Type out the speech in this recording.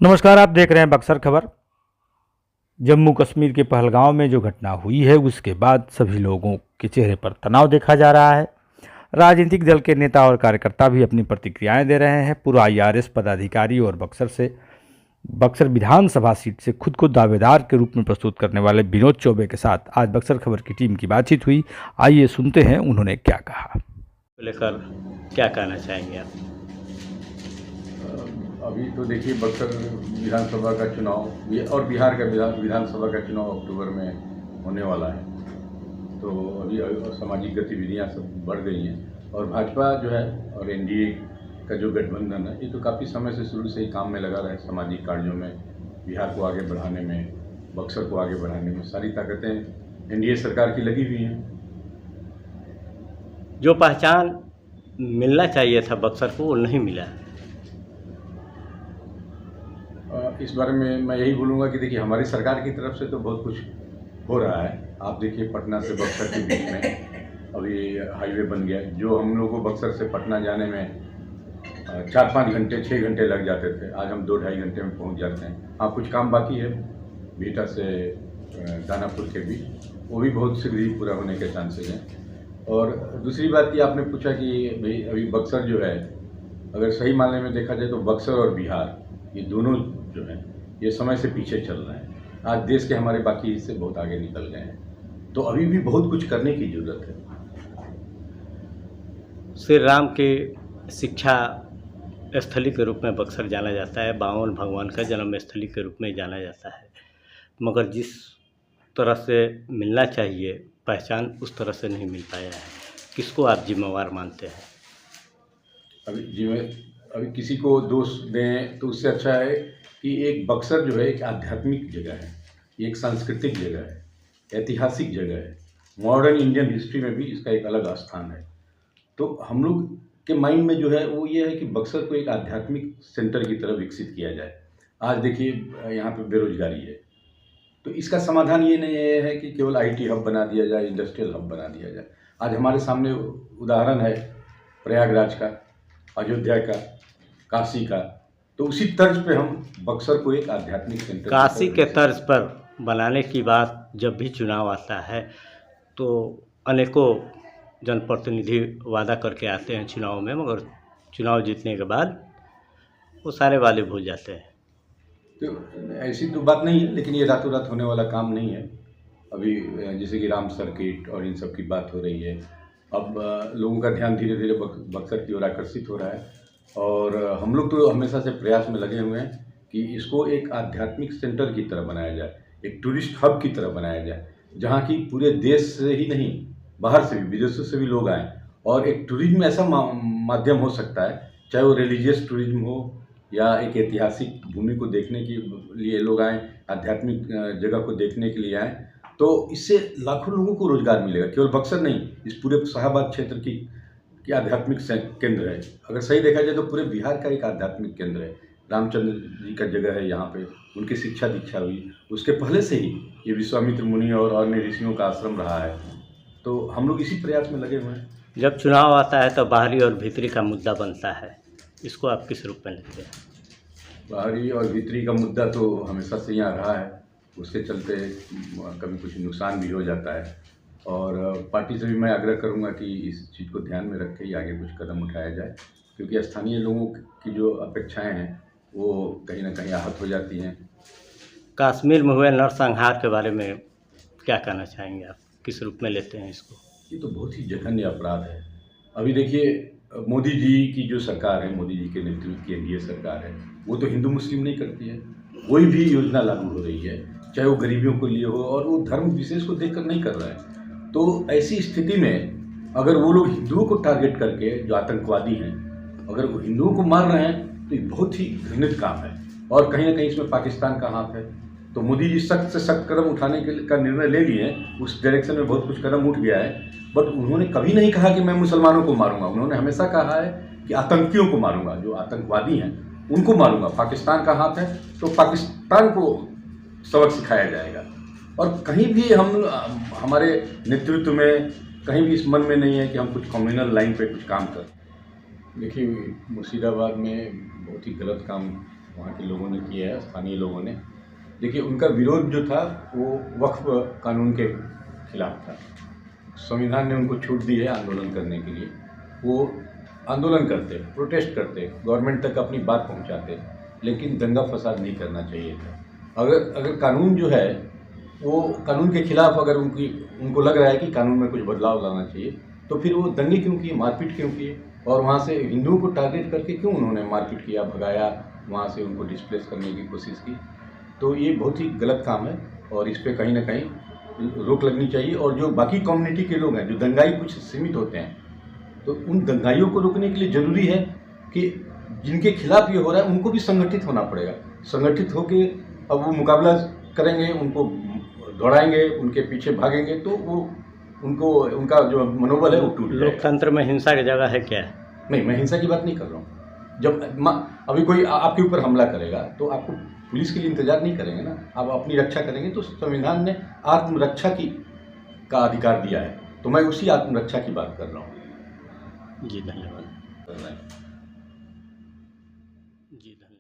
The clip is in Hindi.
नमस्कार, आप देख रहे हैं बक्सर खबर। जम्मू कश्मीर के पहलगांव में जो घटना हुई है उसके बाद सभी लोगों के चेहरे पर तनाव देखा जा रहा है। राजनीतिक दल के नेता और कार्यकर्ता भी अपनी प्रतिक्रियाएं दे रहे हैं। पूर्व आईआरएस पदाधिकारी और बक्सर विधानसभा सीट से खुद को दावेदार के रूप में प्रस्तुत करने वाले विनोद चौबे के साथ आज बक्सर खबर की टीम की बातचीत हुई। आइए सुनते हैं उन्होंने क्या कहा। लेकर क्या कहना चाहेंगे आप? अभी तो देखिए बक्सर विधानसभा का चुनाव और बिहार का विधानसभा का चुनाव अक्टूबर में होने वाला है। तो अभी सामाजिक गतिविधियां सब बढ़ गई हैं और भाजपा जो है और एनडीए का जो गठबंधन है ये तो काफ़ी समय से शुरू से ही काम में लगा रहा है। सामाजिक कार्यों में, बिहार को आगे बढ़ाने में, बक्सर को आगे बढ़ाने में सारी ताकतें एनडीए सरकार की लगी हुई हैं। जो पहचान मिलना चाहिए था बक्सर को वो नहीं मिला। इस बारे में मैं यही बोलूँगा कि देखिए हमारी सरकार की तरफ से तो बहुत कुछ हो रहा है। आप देखिए पटना से बक्सर के बीच में अभी हाईवे बन गया, जो हम लोगों को बक्सर से पटना जाने में 4-5 घंटे 6 घंटे लग जाते थे, आज हम 2-2.5 घंटे में पहुंच जाते हैं। हाँ, कुछ काम बाकी है बिहटा से दानापुर के बीच, वो भी बहुत शीघ्र ही पूरा होने के चांसेस हैं। और दूसरी बात की आपने पूछा कि भाई अभी बक्सर जो है, अगर सही मायने में देखा जाए तो बक्सर और बिहार ये दोनों जो है ये समय से पीछे चल रहे हैं। आज देश के हमारे बाकी हिस्से बहुत आगे निकल गए हैं, तो अभी भी बहुत कुछ करने की ज़रूरत है। श्री राम के शिक्षा स्थली के रूप में बक्सर जाना जाता है, 52 भगवान का जन्म स्थली के रूप में जाना जाता है, मगर जिस तरह से मिलना चाहिए पहचान उस तरह से नहीं मिल पाया है। किसको आप जिम्मेवार मानते हैं? अभी किसी को दोष दें तो उससे अच्छा है कि एक बक्सर जो है एक आध्यात्मिक जगह है, एक सांस्कृतिक जगह है, ऐतिहासिक जगह है। मॉडर्न इंडियन हिस्ट्री में भी इसका एक अलग स्थान है। तो हम लोग के माइंड में जो है वो ये है कि बक्सर को एक आध्यात्मिक सेंटर की तरफ विकसित किया जाए। आज देखिए यहाँ पे बेरोजगारी है, तो इसका समाधान ये नहीं है कि केवल आईटी हब बना दिया जाए, इंडस्ट्रियल हब बना दिया जाए। आज हमारे सामने उदाहरण है प्रयागराज का, अयोध्या का, काशी का। तो उसी तर्ज पे हम बक्सर को एक आध्यात्मिक सेंटर, काशी के तर्ज पर बनाने की बात जब भी चुनाव आता है तो अनेकों जनप्रतिनिधि वादा करके आते हैं चुनाव में, मगर चुनाव जीतने के बाद वो सारे वादे भूल जाते हैं। तो ऐसी तो बात नहीं है, लेकिन ये रातों रात होने वाला काम नहीं है। अभी जैसे कि राम सर्किट और इन सब की बात हो रही है, अब लोगों का ध्यान धीरे धीरे बक्सर की ओर आकर्षित हो रहा है और हम लोग तो हमेशा से प्रयास में लगे हुए हैं कि इसको एक आध्यात्मिक सेंटर की तरह बनाया जाए, एक टूरिस्ट हब की तरह बनाया जाए, जहाँ की पूरे देश से ही नहीं बाहर से भी, विदेशों से भी लोग आएँ। और एक टूरिज्म ऐसा माध्यम हो सकता है, चाहे वो रिलीजियस टूरिज्म हो या एक ऐतिहासिक भूमि को देखने के लिए लोग आएँ, आध्यात्मिक जगह को देखने के लिए आएँ, तो इससे लाखों लोगों को रोजगार मिलेगा। केवल बक्सर नहीं, इस पूरे शाहाबाद क्षेत्र की आध्यात्मिक केंद्र है। अगर सही देखा जाए तो पूरे बिहार का एक आध्यात्मिक केंद्र है। रामचंद्र जी का जगह है, यहाँ पे उनकी शिक्षा दीक्षा हुई, उसके पहले से ही ये विश्वामित्र मुनि और अन्य ऋषियों का आश्रम रहा है। तो हम लोग इसी प्रयास में लगे हुए हैं। जब चुनाव आता है तो बाहरी और भीतरी का मुद्दा बनता है, इसको आप किस रूप में लेते हैं? बाहरी और भीतरी का मुद्दा तो हमेशा से यहाँ रहा है, उसके चलते कभी कुछ नुकसान भी हो जाता है। और पार्टी से भी मैं आग्रह करूंगा कि इस चीज़ को ध्यान में रख के ही आगे कुछ कदम उठाया जाए, क्योंकि स्थानीय लोगों की जो अपेक्षाएं हैं वो कहीं ना कहीं आहत हो जाती हैं। कश्मीर में हुए नरसंहार के बारे में क्या कहना चाहेंगे आप? किस रूप में लेते हैं इसको? ये तो बहुत ही जघन्य अपराध है। अभी देखिए मोदी जी की जो सरकार है, मोदी जी के नेतृत्व की एनडीए सरकार है, वो तो हिंदू मुस्लिम नहीं करती है। कोई भी योजना लागू हो रही है, चाहे वो गरीबियों को लिए हो, और वो धर्म विशेष को देखकर नहीं कर रहा है। तो ऐसी स्थिति में अगर वो लोग हिंदुओं को टारगेट करके, जो आतंकवादी हैं, अगर वो हिंदुओं को मार रहे हैं तो ये बहुत ही घृणित काम है और कहीं ना कहीं इसमें पाकिस्तान का हाथ है। तो मोदी जी सख्त से सख्त कदम उठाने का निर्णय ले लिए हैं, उस डायरेक्शन में बहुत कुछ कदम उठ गया है। बट उन्होंने कभी नहीं कहा कि मैं मुसलमानों को मारूंगा। उन्होंने हमेशा कहा है कि आतंकियों को मारूंगा, जो आतंकवादी हैं उनको मारूंगा। पाकिस्तान का हाथ है तो पाकिस्तान को सबक सिखाया जाएगा। और कहीं भी हमारे नेतृत्व में कहीं भी इस मन में नहीं है कि हम कुछ कम्युनल लाइन पे कुछ काम करें। देखिए मुर्शिदाबाद में बहुत ही गलत काम वहाँ के लोगों ने किया है, स्थानीय लोगों ने। देखिए, उनका विरोध जो था वो वक्फ कानून के खिलाफ था। संविधान ने उनको छूट दी है आंदोलन करने के लिए। वो आंदोलन करते, प्रोटेस्ट करते, गवर्नमेंट तक अपनी बात पहुंचाते, लेकिन दंगा फसाद नहीं करना चाहिए था। अगर कानून जो है वो कानून के खिलाफ, अगर उनको लग रहा है कि कानून में कुछ बदलाव लाना चाहिए, तो फिर वो दंगे क्यों किए, मारपीट क्यों किए, और वहाँ से हिंदुओं को टारगेट करके क्यों उन्होंने मारपीट किया, भगाया, वहाँ से उनको डिस्प्लेस करने की कोशिश की। तो ये बहुत ही गलत काम है और इस पर कहीं ना कहीं रोक लगनी चाहिए। और जो बाकी कम्युनिटी के लोग हैं, जो दंगाई कुछ सीमित होते हैं, तो उन दंगाइयों को रोकने के लिए ज़रूरी है कि जिनके खिलाफ ये हो रहा है उनको भी संगठित होना पड़ेगा। संगठित होकर अब वो मुकाबला करेंगे, उनको दौड़ाएंगे, उनके पीछे भागेंगे, तो वो उनका जो मनोबल है वो टूट जाएगा। लोकतंत्र में हिंसा की जगह है क्या? नहीं, मैं हिंसा की बात नहीं कर रहा हूँ। जब अभी कोई आपके ऊपर हमला करेगा तो आपको पुलिस के लिए इंतजार नहीं करेंगे ना, आप अपनी रक्षा करेंगे। तो संविधान ने आत्मरक्षा का अधिकार दिया है, तो मैं उसी आत्मरक्षा की बात कर रहा हूँ। जी धन्यवाद। जी धन्यवाद।